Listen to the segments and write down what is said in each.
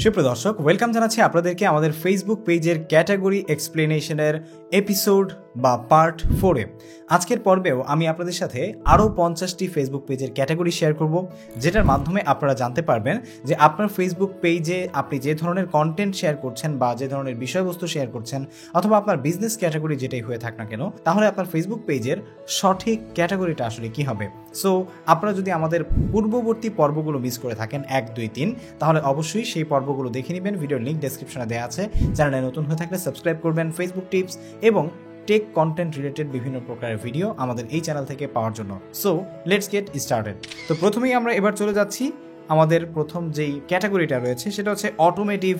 সুপ্রিয় দর্শক, ওয়েলকাম জানাচ্ছি আপনাদেরকে আমাদের ফেসবুক পেজের ক্যাটাগরি এক্সপ্লেনেশনের এপিসোড বা পার্ট 4-এ। আজকের পর্বেও আমি আপনাদের সাথে আরও 50টি ফেসবুক পেজের ক্যাটাগরি শেয়ার করব, যেটার মাধ্যমে আপনারা জানতে পারবেন যে আপনার ফেসবুক পেজে আপনি যে ধরনের কন্টেন্ট শেয়ার করছেন বা যে ধরনের বিষয়বস্তু শেয়ার করছেন অথবা আপনার বিজনেস ক্যাটাগরি যেটাই হয়ে থাক না কেন, তাহলে আপনার ফেসবুক পেজের সঠিক ক্যাটাগরিটা আসলে কি হবে। সো আপনারা যদি আমাদের পূর্ববর্তী পর্বগুলো মিস করে থাকেন 1, 2, 3, তাহলে অবশ্যই সেই পর্বগুলো দেখে নেবেন। ভিডিওর লিঙ্ক ডেসক্রিপশনে দেওয়া আছে। চ্যানেলে নতুন হয়ে থাকলে সাবস্ক্রাইব করবেন। ফেসবুক টিপস এবং টেক কন্টেন্ট রিলেটেড বিভিন্ন প্রকারের ভিডিও আমাদের এই চ্যানেল থেকে পাওয়ার জন্য। So let's get started. তো প্রথমেই আমরা এবার চলে যাচ্ছি আমাদের প্রথম যেই ক্যাটাগরিটা রয়েছে সেটা হচ্ছে অটোমেটিভ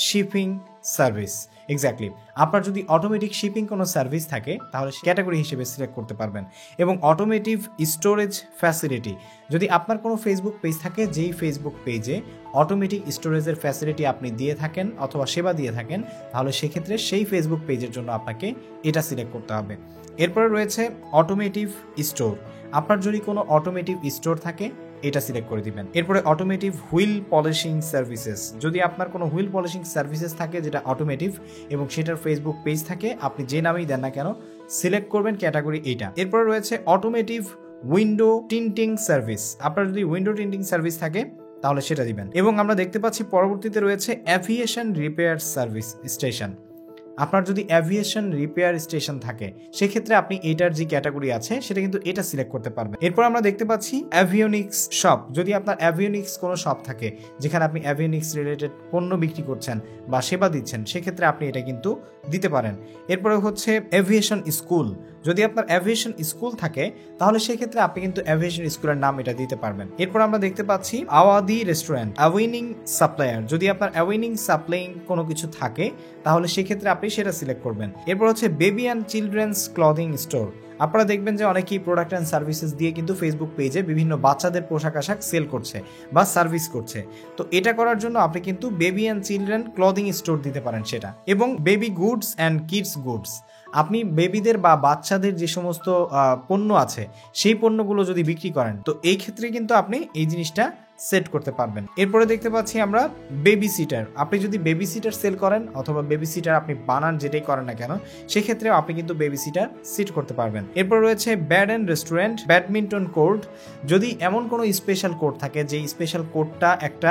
শিপিং সার্ভিস। এক্স্যাক্টলি, আপনার যদি অটোমেটিক শিপিং কোনো সার্ভিস থাকে তাহলে ক্যাটাগরি হিসেবে সিলেক্ট করতে পারবেন। এবং অটোমেটিভ স্টোরেজ ফ্যাসিলিটি, যদি আপনার কোনো ফেসবুক পেজ থাকে যেই ফেসবুক পেজে অটোমেটিক স্টোরেজের ফ্যাসিলিটি আপনি দিয়ে থাকেন অথবা সেবা দিয়ে থাকেন, তাহলে সেক্ষেত্রে সেই ফেসবুক পেজের জন্য আপনাকে এটা সিলেক্ট করতে হবে। এরপরে রয়েছে অটোমেটিভ স্টোর। আপনার যদি কোনো অটোমেটিভ স্টোর থাকে এটা সিলেক্ট করে দিবেন। এরপরে অটোমেটিভ হুইল পলিশিং সার্ভিসেস, যদি আপনার কোনো হুইল পলিশিং সার্ভিসেস থাকে যেটা অটোমেটিভ এবং সেটার ফেসবুক পেজ থাকে, আপনি যে নামেই দেন না কেন সিলেক্ট করবেন ক্যাটাগরি এইটা। এরপরে রয়েছে অটোমেটিভ উইন্ডো টিন্টিং সার্ভিস। আপনার যদি উইন্ডো টিন্টিং সার্ভিস থাকে তাহলে সেটা দিবেন। এবং আমরা দেখতে পাচ্ছি পরবর্তীতে রয়েছে অ্যাভিয়েশন রিপেয়ার সার্ভিস স্টেশন। আপনার যদি অ্যাভিয়েশন রিপেয়ার স্টেশন থাকে সেক্ষেত্রে আপনি এটার যে ক্যাটাগরি আছে সেটা কিন্তু এটা সিলেক্ট করতে পারবেন। এরপর আমরা দেখতে পাচ্ছি অ্যাভিওনিক্স শপ। যদি আপনার অ্যাভিওনিক্স কোনো শপ থাকে যেখানে আপনি অ্যাভিওনিক্স রিলেটেড পণ্য বিক্রি করছেন বা সেবা দিচ্ছেন, সেক্ষেত্রে আপনি এটা কিন্তু দিতে পারেন। এরপরে হচ্ছে অ্যাভিয়েশন স্কুল। যদি আপনার অ্যাভিয়েশন স্কুল থাকে তাহলে সেক্ষেত্রে আপনি কিন্তু অ্যাভিয়েশন স্কুলের নাম এটা দিতে পারবেন। এরপর আমরা দেখতে পাচ্ছি আওয়াদি রেস্টুরেন্ট, অ্যাওয়েনিং সাপ্লায়ার। যদি আপনার অ্যাওয়েনিং সাপ্লাইং কোনো কিছু থাকে তাহলে সেক্ষেত্রে আপনি সেটা সিলেক্ট করবেন। এরপর হচ্ছে baby and children's clothing store. আপনারা দেখবেন যে অনেকেই প্রোডাক্ট অ্যান্ড সার্ভিসেস দিয়ে কিন্তু ফেসবুক পেজে বিভিন্ন বাচ্চাদের পোশাক আশাক সেল করছে বা সার্ভিস করছে। তো এটা করার জন্য আপনি কিন্তু baby and children clothing store দিতে পারেন সেটা। এবং baby goods and kids goods, আপনি বেবিদের বা বাচ্চাদের যে সমস্ত পণ্য আছে সেই পণ্যগুলো যদি বিক্রি করেন তো এই ক্ষেত্রে কিন্তু আপনি এই জিনিসটা সেট করতে পারবেন। এরপরে দেখতে পাচ্ছি আমরা বেবি সিটার। আপনি যদি বেবি সিটার সেল করেন অথবা বেবি সিটার আপনি বানান যেটাই করেন না কেন সেক্ষেত্রেও আপনি কিন্তু বেবি সিটার সিট করতে পারবেন। এরপর রয়েছে bad and restaurant, badminton court. যদি এমন কোনো স্পেশাল কোড থাকে যে স্পেশাল কোডটা একটা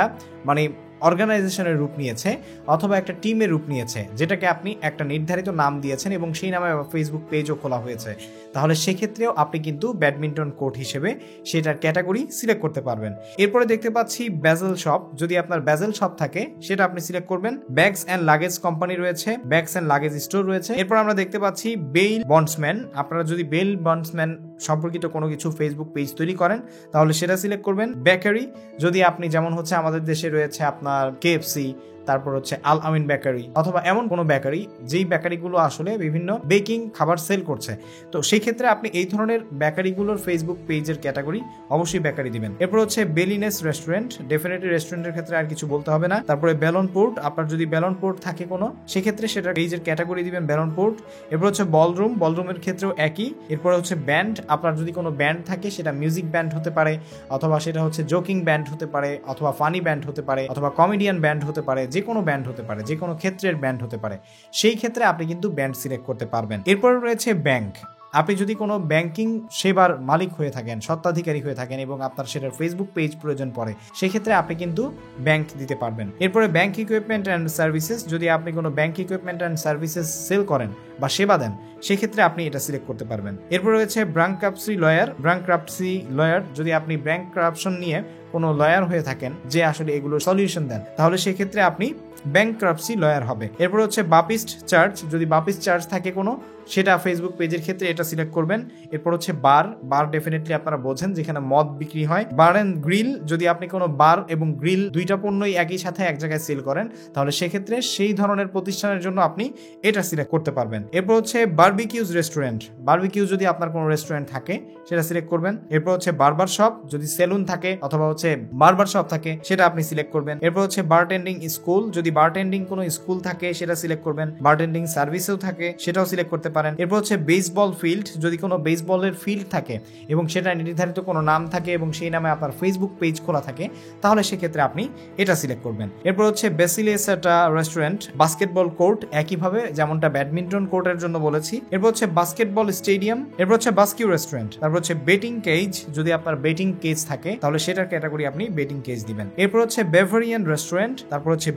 মানে অর্গানাইজেশনের রূপ নিয়েছে অথবা একটা টিমের রূপ নিয়েছে, যেটাকে আপনি একটা নির্ধারিত নাম দিয়েছেন এবং সেই নামে ফেসবুক পেজও খোলা হয়েছে, তাহলে সেক্ষেত্রেও আপনি কিন্তু ব্যাডমিন্টন কোর্ট হিসেবে সেটার ক্যাটাগরি সিলেক্ট করতে পারবেন। এরপরে দেখতে পাচ্ছি ব্যাজেল শপ। যদি আপনার ব্যাজেল শপ থাকে সেটা আপনি সিলেক্ট করবেন। ব্যাগস অ্যান্ড লাগেজ কোম্পানি রয়েছে, ব্যাগস অ্যান্ড লাগেজ স্টোর রয়েছে। এরপর আমরা দেখতে পাচ্ছি বেইল বন্ডসম্যান। আপনারা যদি বেইল বন্ডসম্যান সম্পর্কিত কোনো কিছু ফেসবুক পেজ তৈরি করেন তাহলে সেটা সিলেক্ট করবেন। বেকারি, যদি আপনি যেমন হচ্ছে আমাদের দেশে রয়েছে আপনার কেএফসি, তারপর হচ্ছে আল আমিন বেকারি অথবা এমন কোনো বেকারি যেই বেকারিগুলো আসলে বিভিন্ন বেকিং খাবার সেল করছে, তো সেই ক্ষেত্রে আপনি এই ধরনের বেকারিগুলোর ফেসবুক পেজের ক্যাটাগরি অবশ্যই বেকারি দিবেন। এরপর হচ্ছে বেলিনেস রেস্টুরেন্ট, ডেফিনেটলি রেস্টুরেন্টের ক্ষেত্রে আর কিছু বলতে হবে না। তারপরে বেলন পোর্ট, আপনার যদি বেলন পোর্ট থাকে কোনো সেক্ষেত্রে সেটা পেজের ক্যাটাগরি দিবেন বেলন পোর্ট। এরপর হচ্ছে বলরুম, বলরুমের ক্ষেত্রেও একই। এরপর হচ্ছে ব্যান্ড, আপনার যদি কোনো ব্যান্ড থাকে সেটা মিউজিক ব্যান্ড হতে পারে অথবা সেটা হচ্ছে জোকিং ব্যান্ড হতে পারে অথবা ফানি ব্যান্ড হতে পারে অথবা কমেডিয়ান ব্যান্ড হতে পারে, যে কোনো ব্যান্ড হতে পারে, যে কোনো ক্ষেত্রের ব্যান্ড হতে পারে, সেই ক্ষেত্রে আপনি কিন্তু ব্যান্ড সিলেক্ট করতে পারবেন। এরপর রয়েছে ব্যাংক। আপনি যদি কোনো ব্যাংকিং সেবার মালিক হয়ে থাকেন, স্বত্বাধিকারী হয়ে থাকেন এবং আপনার সেটার ফেসবুক পেজ প্রয়োজন পড়ে, সেক্ষেত্রে আপনি কিন্তু ব্যাংক দিতে পারবেন। এরপরে ব্যাংক ইকুইপমেন্ট অ্যান্ড সার্ভিসেস, যদি আপনি কোনো bank equipment and services sell করেন বা সেবা দেন সেক্ষেত্রে আপনি এটা সিলেক্ট করতে পারবেন। এরপর রয়েছে ব্যাংক্রাপসি লয়ার। ব্যাংক্রাপসি লয়ার, যদি আপনি ব্যাংক্রাপশন নিয়ে কোনো লয়ার হয়ে থাকেন যে আসলে এগুলো সলিউশন দেন, তাহলে সেক্ষেত্রে আপনি ব্যাংক্রাপসি লয়ার হবে। এরপর হচ্ছে বাপিস্ট চার্জ, যদি বাপিস্ট চার্জ থাকে কোনো সেটা ফেসবুক পেজের ক্ষেত্রে এটা সিলেক্ট করবেন। এরপর হচ্ছে বার, বার ডেফিনেটলি আপনারা বোঝেন যেখানে মদ বিক্রি হয়। বার অ্যান্ড গ্রিল, যদি আপনি কোনো বার এবং গ্রিল দুইটা পণ্যই একই সাথে এক জায়গায় সেল করেন তাহলে সেক্ষেত্রে সেই ধরনের প্রতিষ্ঠানের জন্য আপনি এটা সিলেক্ট করতে পারবেন। এরপর হচ্ছে বারবিকিউজ রেস্টুরেন্ট, বারবিকিউ যদি আপনার কোনো রেস্টুরেন্ট থাকে সেটা সিলেক্ট করবেন। এরপর হচ্ছে বারবার শপ, যদি সেলুন থাকে অথবা হচ্ছে বারবার শপ থাকে সেটা আপনি সিলেক্ট করবেন। এরপর হচ্ছে বারটেন্ডিং স্কুল, যদি বারটেন্ডিং কোনো স্কুল থাকে সেটা সিলেক্ট করবেন। বারটেন্ডিং সার্ভিসেও থাকে সেটাও সিলেক্ট করতে পারেন। এরপর হচ্ছে বেসবল ফিল্ড, যদি কোনো বেসবলের ফিল্ড থাকে এবং সেটা নির্ধারিত কোনো নাম থাকে এবং সেই নামে আপনার ফেসবুক পেজ খোলা থাকে তাহলে সেক্ষেত্রে আপনি এটা সিলেক্ট করবেন। এরপর হচ্ছে বেসিলিয়াসটা রেস্টুরেন্ট, বাস্কেটবল কোর্ট, একইভাবে যেমনটা ব্যাডমিন্টন কোর্টের জন্য বলেছি। এরপর হচ্ছে বাস্কেটবল স্টেডিয়াম, এরপর হচ্ছে বাস্কিউ রেস্টুরেন্ট, তারপর হচ্ছে বেটিং কেজ, যদি আপনার বেটিং কেজ থাকে তাহলে সেটার ক্যাটাগরি আপনি বেটিং কেজ দিবেন। এরপর হচ্ছে বেভারিয়ান রেস্টুরেন্ট, তারপর হচ্ছে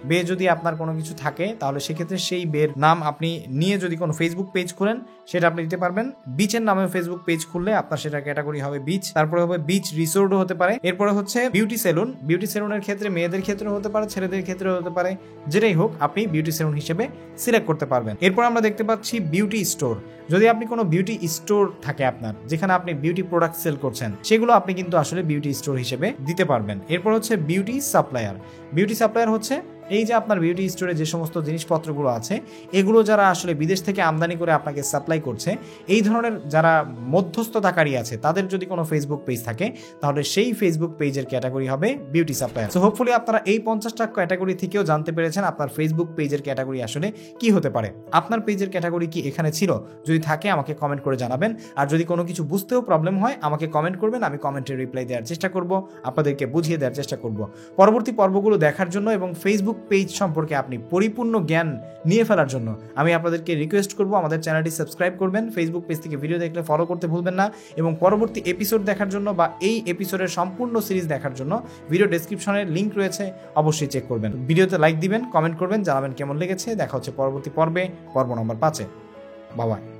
বে যদি আপনার কোনো কিছু থাকে তাহলে সেক্ষেত্রে সেই বের নাম আপনি নিয়ে যদি কোনো ফেসবুক পেজ খুলেন সেটা আপনি দিতে পারবেন। বিচের নামে ফেসবুক পেজ খুললে আপনার সেটা ক্যাটাগরি হবে বিচ, তারপরে হবে বিচ রিসোর্টও হতে পারে। এরপরে হচ্ছে বিউটি সেলুন, বিউটি সেলুনের ক্ষেত্রে মেয়েদের ক্ষেত্রে হতে পারে, ছেলেদের ক্ষেত্রে হতে পারে, যেটাই হোক আপনি বিউটি সেলুন হিসেবে সিলেক্ট করতে পারবেন। এরপর আমরা দেখতে পাচ্ছি বিউটি স্টোর, যদি আপনি কোনো বিউটি স্টোর থাকে আপনার যেখানে আপনি বিউটি প্রোডাক্ট সেল করছেন সেগুলো আপনি কিন্তু আসলে বিউটি স্টোর হিসেবে দিতে পারবেন। এরপর হচ্ছে বিউটি সাপ্লায়ার, বিউটি সাপ্লায়ার হচ্ছে এই যে আপনার বিউটি স্টোরে যে সমস্ত জিনিসপত্রগুলো আছে এগুলো যারা আসলে বিদেশ থেকে আমদানি করে আপনাকে সাপ্লাই করছে, এই ধরনের যারা মধ্যস্থতাকারী আছে তাদের যদি কোনো ফেসবুক পেজ থাকে তাহলে সেই ফেসবুক পেজের ক্যাটাগরি হবে বিউটি সাপ্লায়ার। সো হোপফুলি আপনারা এই 50টা ক্যাটাগরি থেকেও জানতে পেরেছেন আপনার ফেসবুক পেজের ক্যাটাগরি আসলে কি হতে পারে। আপনার পেজের ক্যাটাগরি কি এখানে ছিল? যদি থাকে আমাকে কমেন্ট করে জানাবেন, আর যদি কোনো কিছু বুঝতেও প্রবলেম হয় আমাকে কমেন্ট করবেন, আমি কমেন্টে রিপ্লাই দেওয়ার চেষ্টা করব, আপনাদেরকে বুঝিয়ে দেওয়ার চেষ্টা করব। পরবর্তী পর্বগুলো দেখার জন্য এবং ফেসবুক পেজ সম্পর্কে আপনি পরিপূর্ণ জ্ঞান নিয়ে ফেলার জন্য আমি আপনাদেরকে রিকোয়েস্ট করব আমাদের চ্যানেলটি সাবস্ক্রাইব করবেন, ফেসবুক পেজ থেকে ভিডিও দেখলে ফলো করতে ভুলবেন না, এবং পরবর্তী এপিসোড দেখার জন্য বা এই এপিসোডের সম্পূর্ণ সিরিজ দেখার জন্য ভিডিও ডেসক্রিপশনে লিংক রয়েছে, অবশ্যই চেক করবেন। ভিডিওতে লাইক দিবেন, কমেন্ট করবেন, জানাবেন কেমন লেগেছে। দেখা হচ্ছে পরবর্তী পর্বে, পর্ব নম্বর 5-এ। Bye bye.